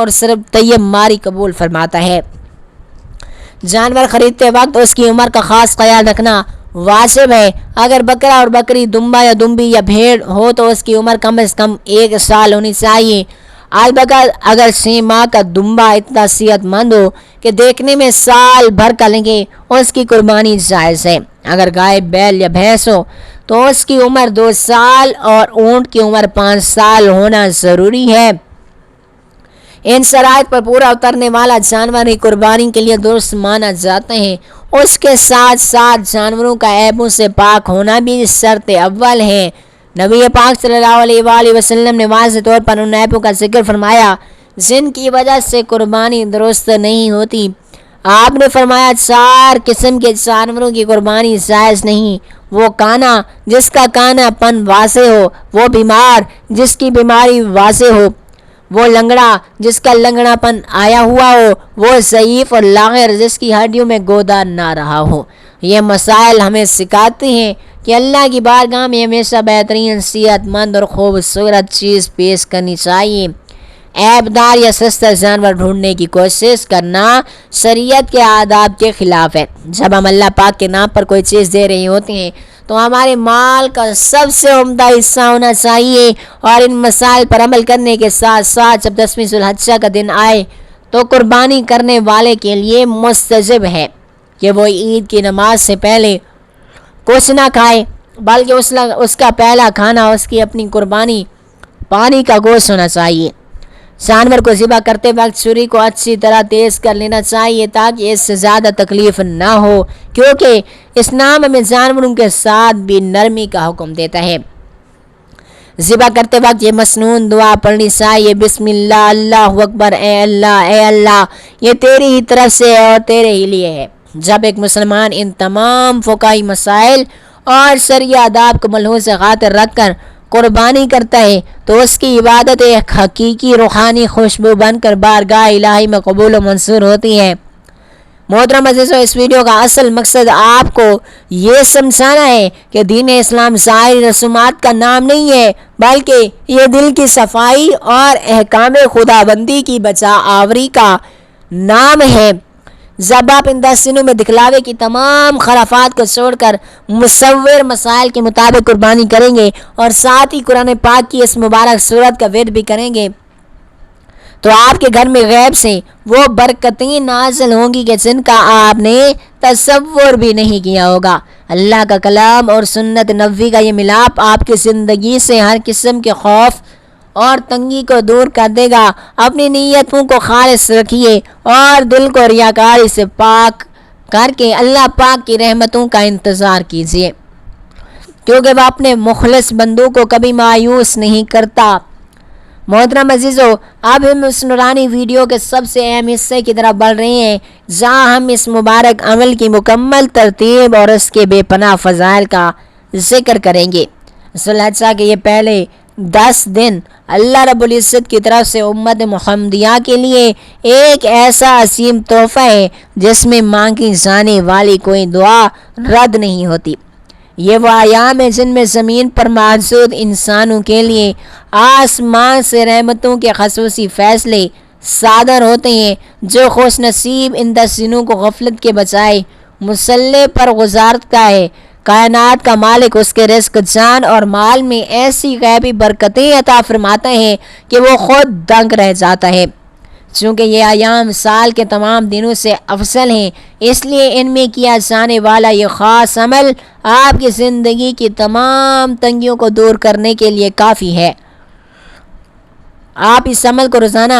طیب ماری قبول فرماتا ہے۔ جانور خریدتے وقت اس کی عمر کا خاص خیال رکھنا واجب ہے۔ اگر بکرا اور بکری، دمبا یا دمبی یا بھیڑ ہو تو اس کی عمر کم از کم 1 سال ہونی چاہیے۔ البتہ اگر 6 ماہ کا دمبا اتنا صحت مند ہو کہ دیکھنے میں سال بھر کا لگے اس کی قربانی جائز ہے۔ اگر گائے، بیل یا بھینس ہو تو اس کی عمر 2 سال اور اونٹ کی عمر 5 سال ہونا ضروری ہے۔ ان شرائط پر پورا اترنے والا جانور ہی قربانی کے لیے درست مانا جاتا ہے۔ اس کے ساتھ ساتھ جانوروں کا عیبوں سے پاک ہونا بھی شرط اول ہے۔ نبی پاک صلی اللہ علیہ وآلہ وسلم نے واضح طور پر ان عیبوں کا ذکر فرمایا جن کی وجہ سے قربانی درست نہیں ہوتی۔ آپ نے فرمایا 4 قسم کے جانوروں کی قربانی جائز نہیں۔ وہ کانا جس کا کانا پن واضح ہو، وہ بیمار جس کی بیماری واضح ہو، وہ لنگڑا جس کا لنگڑا پن آیا ہوا ہو، وہ ضعیف اور لاغر جس کی ہڈیوں میں گودا نہ رہا ہو۔ یہ مسائل ہمیں سکھاتے ہیں کہ اللہ کی بارگاہ میں ہمیشہ بہترین، صحت مند اور خوبصورت چیز پیش کرنی چاہیے۔ عیب دار یا سستا جانور ڈھونڈنے کی کوشش کرنا شریعت کے آداب کے خلاف ہے۔ جب ہم اللہ پاک کے نام پر کوئی چیز دے رہے ہوتے ہیں تو ہمارے مال کا سب سے عمدہ حصہ ہونا چاہیے، اور ان مسائل پر عمل کرنے کے ساتھ ساتھ جب 10ویں ذوالحجہ کا دن آئے تو قربانی کرنے والے کے لیے مستجب ہے کہ وہ عید کی نماز سے پہلے کچھ نہ کھائے، بلکہ اس کا پہلا کھانا اس کی اپنی قربانی پانی کا گوشت ہونا چاہیے۔ جانور کو ذبح کرتے وقت چھری کو اچھی طرح تیز کر لینا چاہیے تاکہ اس سے زیادہ تکلیف نہ ہو، کیونکہ اسلام ہمیں جانوروں کے ساتھ بھی نرمی کا حکم دیتا ہے۔ ذبح کرتے وقت یہ مسنون دعا پڑھنی چاہیے: بسم اللہ، اللہ اکبر، اے اللہ یہ تیری ہی طرف سے ہے اور تیرے ہی لیے ہے۔ جب ایک مسلمان ان تمام فقہی مسائل اور شرعی آداب کو ملحوظ خاطر رکھ کر قربانی کرتا ہے تو اس کی عبادت ایک حقیقی روحانی خوشبو بن کر بارگاہ الہی میں قبول و منظور ہوتی ہے۔ محترم عزیزو، اس ویڈیو کا اصل مقصد آپ کو یہ سمجھانا ہے کہ دین اسلام ظاہری رسومات کا نام نہیں ہے، بلکہ یہ دل کی صفائی اور احکام خداوندی کی بچا آوری کا نام ہے۔ جب آپ ان 10 دنوں میں دکھلاوے کی تمام خرافات کو چھوڑ کر مصور مسائل کے مطابق قربانی کریں گے اور ساتھ ہی قرآن پاک کی اس مبارک سورت کا ورد بھی کریں گے تو آپ کے گھر میں غیب سے وہ برکتیں نازل ہوں گی کہ جن کا آپ نے تصور بھی نہیں کیا ہوگا۔ اللہ کا کلام اور سنت نبوی کا یہ ملاپ آپ کی زندگی سے ہر قسم کے خوف اور تنگی کو دور کر دے گا۔ اپنی نیتوں کو خالص رکھیے اور دل کو ریاکاری سے پاک کر کے اللہ پاک کی رحمتوں کا انتظار کیجیے، کیونکہ وہ اپنے مخلص بندوں کو کبھی مایوس نہیں کرتا۔ محترم عزیزو، اب ہم اس نورانی ویڈیو کے سب سے اہم حصے کی طرف بڑھ رہے ہیں، جہاں ہم اس مبارک عمل کی مکمل ترتیب اور اس کے بے پناہ فضائل کا ذکر کریں گے۔ ذی الحجہ کے یہ پہلے 10 دن اللہ رب العزت کی طرف سے امت محمدیہ کے لیے ایک ایسا عظیم تحفہ ہے جس میں مانگی جانے والی کوئی دعا رد نہیں ہوتی۔ یہ وہ ایام ہیں جن میں زمین پر موجود انسانوں کے لیے آسمان سے رحمتوں کے خصوصی فیصلے صادر ہوتے ہیں۔ جو خوش نصیب ان 10 دنوں کو غفلت کے بجائے مسلح پر گزارتا ہے، کائنات کا مالک اس کے رزق، جان اور مال میں ایسی غیبی برکتیں عطا فرماتا ہے کہ وہ خود دنگ رہ جاتا ہے۔ چونکہ یہ ایام سال کے تمام دنوں سے افضل ہیں، اس لیے ان میں کیا جانے والا یہ خاص عمل آپ کی زندگی کی تمام تنگیوں کو دور کرنے کے لیے کافی ہے۔ آپ اس عمل کو روزانہ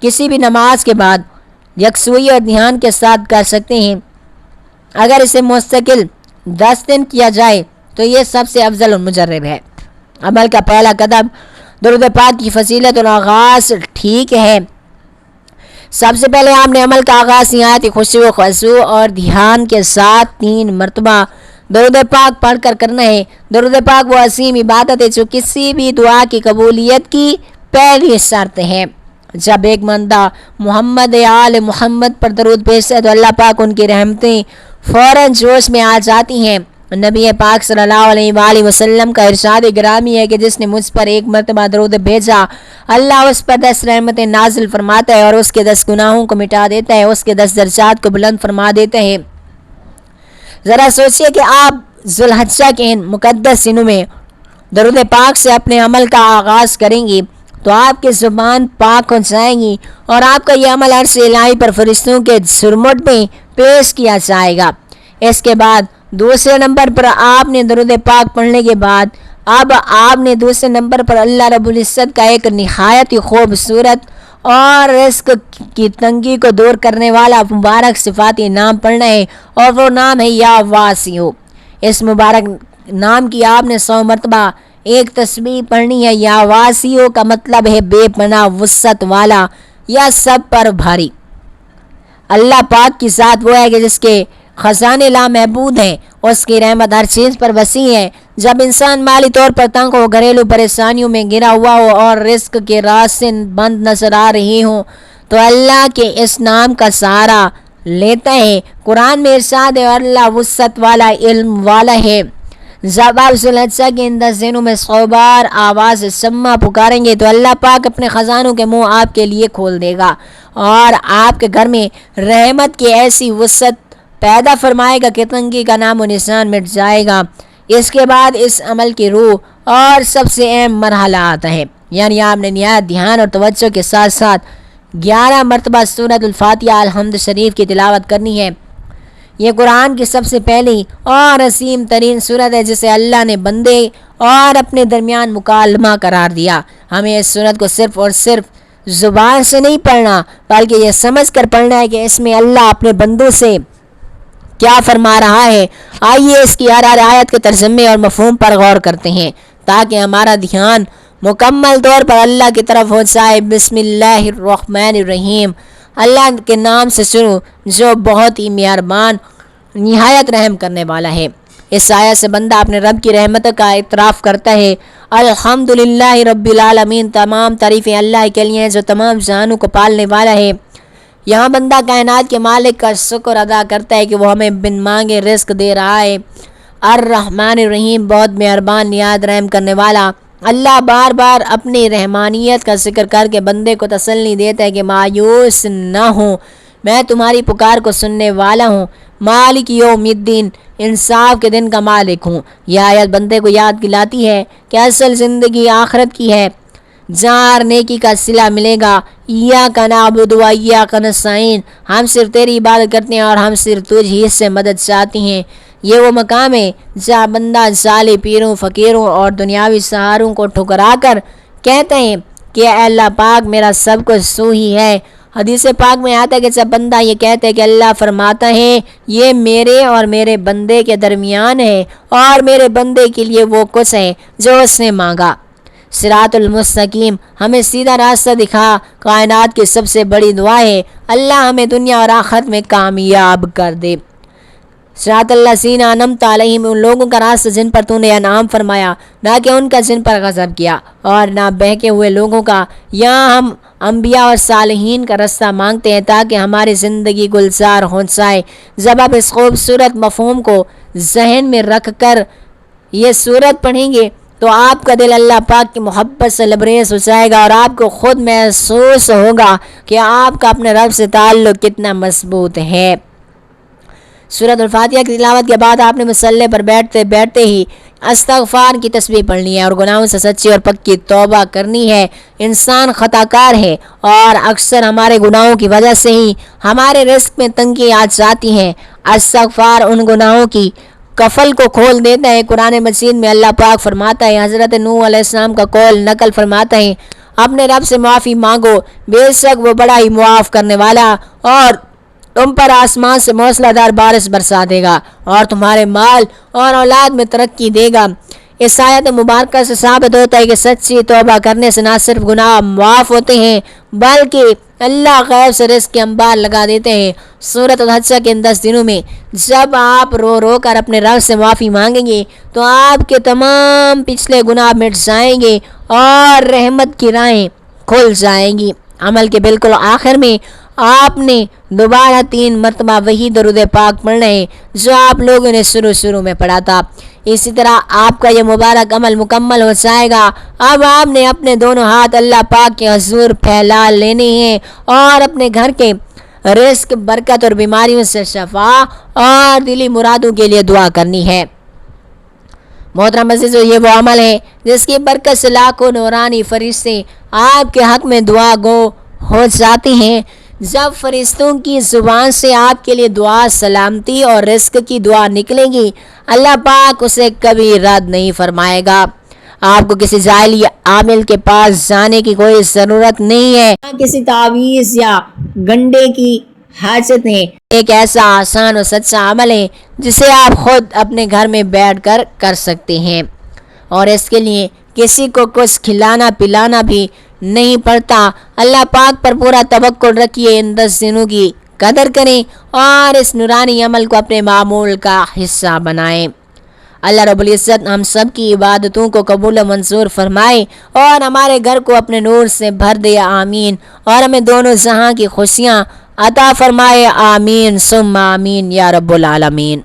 کسی بھی نماز کے بعد یکسوئی اور دھیان کے ساتھ کر سکتے ہیں۔ اگر اسے مستقل 10 دن کیا جائے تو یہ سب سے افضل اور مجرب ہے۔ عمل کا پہلا قدم درود پاک کی فضیلت اور آغاز ٹھیک ہے۔ سب سے پہلے آپ نے عمل کا آغاز نہایت خشوع و خضوع اور دھیان کے ساتھ 3 مرتبہ درود پاک پڑھ کر کرنا ہے۔ درود پاک وہ عظیم عبادت ہے جو کسی بھی دعا کی قبولیت کی پہلی شرط ہے۔ جب ایک بندہ محمد آل محمد پر درود بھیجتا ہے تو اللہ پاک ان کی رحمتیں فوراً جوش میں آ جاتی ہیں۔ نبی پاک صلی اللہ علیہ وآلہ وسلم کا ارشاد گرامی ہے کہ جس نے مجھ پر ایک مرتبہ درود بھیجا، اللہ اس پر 10 رحمتیں نازل فرماتا ہے اور اس کے 10 گناہوں کو مٹا دیتا ہے، اس کے 10 درجات کو بلند فرما دیتا ہے۔ ذرا سوچئے کہ آپ ذی الحجہ کے ان مقدس دنوں میں درود پاک سے اپنے عمل کا آغاز کریں گی تو آپ کی زبان پاک ہو جائے گی اور آپ کا یہ عمل عرش الہی پر فرشتوں کے سرمٹ میں پیش کیا جائے گا۔ اس کے بعد دوسرے نمبر پر آپ نے درود پاک پڑھنے کے بعد اب آپ نے دوسرے نمبر پر اللہ رب العزت کا ایک نہایت ہی خوبصورت اور رزق کی تنگی کو دور کرنے والا مبارک صفاتی نام پڑھنا ہے، اور وہ نام ہے یا واسع۔ اس مبارک نام کی آپ نے 100 مرتبہ ایک تسبیح پڑھنی ہے۔ یا واسع کا مطلب ہے بے پناہ وسعت والا یا سب پر بھاری۔ اللہ پاک کی ذات وہ ہے کہ جس کے خزانے لامحدود ہیں، اس کی رحمت ہر چیز پر وسیع ہے۔ جب انسان مالی طور پر تنگ ہو، گھریلو پریشانیوں میں گرا ہوا ہو اور رزق کے راستے بند نظر آ رہی ہوں تو اللہ کے اس نام کا سہارا لیتا ہے۔ قرآن میں ارشاد ہے اور اللہ وسعت والا، علم والا ہے۔ جب آپ ذی الحجہ کے ان 10 دنوں میں 100 بار آواز سما پکاریں گے تو اللہ پاک اپنے خزانوں کے منہ آپ کے لیے کھول دے گا اور آپ کے گھر میں رحمت کی ایسی وسعت پیدا فرمائے گا کہ تنگی کا نام و نشان مٹ جائے گا۔ اس کے بعد اس عمل کی روح اور سب سے اہم مرحلہ آتا ہے، یعنی آپ نے نہایت دھیان اور توجہ کے ساتھ ساتھ 11 مرتبہ سورۃ الفاتحہ الحمد شریف کی تلاوت کرنی ہے۔ یہ قرآن کی سب سے پہلی اور عظیم ترین سورت ہے جسے اللہ نے بندے اور اپنے درمیان مکالمہ قرار دیا۔ ہمیں اس سورت کو صرف اور صرف زبان سے نہیں پڑھنا بلکہ یہ سمجھ کر پڑھنا ہے کہ اس میں اللہ اپنے بندوں سے کیا فرما رہا ہے۔ آئیے اس کی ہر آیت کے ترجمے اور مفہوم پر غور کرتے ہیں تاکہ ہمارا دھیان مکمل طور پر اللہ کی طرف ہو جائے۔ بسم اللہ الرحمن الرحیم، اللہ کے نام سے شروع جو بہت ہی مہربان نہایت رحم کرنے والا ہے۔ اس آیت سے بندہ اپنے رب کی رحمت کا اعتراف کرتا ہے۔ الحمدللہ رب العالمین، تمام تعریفیں اللہ کے لیے ہیں جو تمام جہانوں کو پالنے والا ہے۔ یہاں بندہ کائنات کے مالک کا شکر ادا کرتا ہے کہ وہ ہمیں بن مانگے رزق دے رہا ہے۔ الرحمن الرحیم، بہت مہربان نہایت رحم کرنے والا۔ اللہ بار بار اپنی رحمانیت کا ذکر کر کے بندے کو تسلی دیتا ہے کہ مایوس نہ ہو، میں تمہاری پکار کو سننے والا ہوں۔ مالک یوم الدین، انصاف کے دن کا مالک ہوں۔ یہ آیت بندے کو یاد دلاتی ہے کہ اصل زندگی آخرت کی ہے جہاں نیکی کا صلہ ملے گا۔ ایاک نعبد و ایاک نستعین، ہم صرف تیری عبادت کرتے ہیں اور ہم صرف تجھ ہی سے مدد چاہتے ہیں۔ یہ وہ مقام ہے جہاں بندہ ظالم پیروں، فقیروں اور دنیاوی سہاروں کو ٹھکرا کر کہتے ہیں کہ اے اللہ پاک، میرا سب کچھ تو ہی ہے۔ حدیث پاک میں آتا ہے کہ جب بندہ یہ کہتا ہے کہ اللہ فرماتا ہے یہ میرے اور میرے بندے کے درمیان ہے اور میرے بندے کے لیے وہ کچھ ہے جو اس نے مانگا۔ صراط المستقیم، ہمیں سیدھا راستہ دکھا، کائنات کی سب سے بڑی دعا ہے۔ اللہ ہمیں دنیا اور آخرت میں کامیاب کر دے۔ صراط الذین انعمت علیہم، ان لوگوں کا راستہ جن پر تو نے انعام فرمایا، نہ کہ ان کا جن پر غضب کیا، اور نہ بہکے ہوئے لوگوں کا۔ یہاں ہم انبیاء اور صالحین کا راستہ مانگتے ہیں تاکہ ہماری زندگی گلزار ہو جائے۔ جب آپ اس خوبصورت مفہوم کو ذہن میں رکھ کر یہ سورت پڑھیں گے تو آپ کا دل اللہ پاک کی محبت سے لبریز ہو جائے گا اور آپ کو خود محسوس ہوگا کہ آپ کا اپنے رب سے تعلق کتنا مضبوط ہے۔ سورۃ الفاتحہ کی تلاوت کے بعد آپ نے مصلی پر بیٹھتے ہی استغفار کی تسبیح پڑھنی ہے اور گناہوں سے سچی اور پکی توبہ کرنی ہے۔ انسان خطا کار ہے اور اکثر ہمارے گناہوں کی وجہ سے ہی ہمارے رزق میں تنگی آ جاتی ہے۔ استغفار ان گناہوں کی کفل کو کھول دیتا ہے۔ قرآن مجید میں اللہ پاک فرماتا ہے، حضرت نوح علیہ السلام کا قول نقل فرماتا ہے، اپنے رب سے معافی مانگو، بے شک وہ بڑا ہی معاف کرنے والا اور تم پر آسمان سے موسلا دھار بارش برسا دے گا اور تمہارے مال اور اولاد میں ترقی دے گا۔ اس آیت مبارکہ سے ثابت ہوتا ہے کہ سچی توبہ کرنے سے نہ صرف گناہ معاف ہوتے ہیں بلکہ اللہ غیب سے رزق کے انبار لگا دیتے ہیں۔ سورۃ الحج کے ان 10 دنوں میں جب آپ رو رو کر اپنے رب سے معافی مانگیں گے تو آپ کے تمام پچھلے گناہ مٹ جائیں گے اور رحمت کی راہیں کھل جائیں گی۔ عمل کے بالکل آخر میں آپ نے دوبارہ 3 مرتبہ وہی درود پاک پڑھنا ہے جو آپ لوگوں نے شروع میں پڑھا تھا۔ اسی طرح آپ کا یہ مبارک عمل مکمل ہو جائے گا۔ اب آپ نے اپنے دونوں ہاتھ اللہ پاک کے حضور پھیلا لینے ہیں اور اپنے گھر کے رزق، برکت اور بیماریوں سے شفا اور دلی مرادوں کے لیے دعا کرنی ہے۔ محترم عزیزو، یہ وہ عمل ہے جس کی برکت سے لاکھوں نورانی فرشتے آپ کے حق میں دعا گو ہو جاتے ہیں۔ جب فرشتوں کی زبان سے آپ کے لیے دعا، سلامتی اور رزق کی دعا نکلے گی، اللہ پاک اسے کبھی رد نہیں فرمائے گا۔ آپ کو کسی جاہلی عامل کے پاس جانے کی کوئی ضرورت نہیں ہے، نہ کسی تعویذ یا گنڈے کی حاجت ہے۔ ایک ایسا آسان اور سچا عمل ہے جسے آپ خود اپنے گھر میں بیٹھ کر کر سکتے ہیں اور اس کے لیے کسی کو کچھ کھلانا پلانا بھی نہیں پڑتا۔ اللہ پاک پر پورا توکل رکھیے، ان 10 دنوں کی قدر کریں اور اس نورانی عمل کو اپنے معمول کا حصہ بنائیں۔ اللہ رب العزت ہم سب کی عبادتوں کو قبول و منظور فرمائے اور ہمارے گھر کو اپنے نور سے بھر دے، آمین، اور ہمیں دونوں جہاں کی خوشیاں عطا فرمائے، آمین ثم آمین یا رب العالمین۔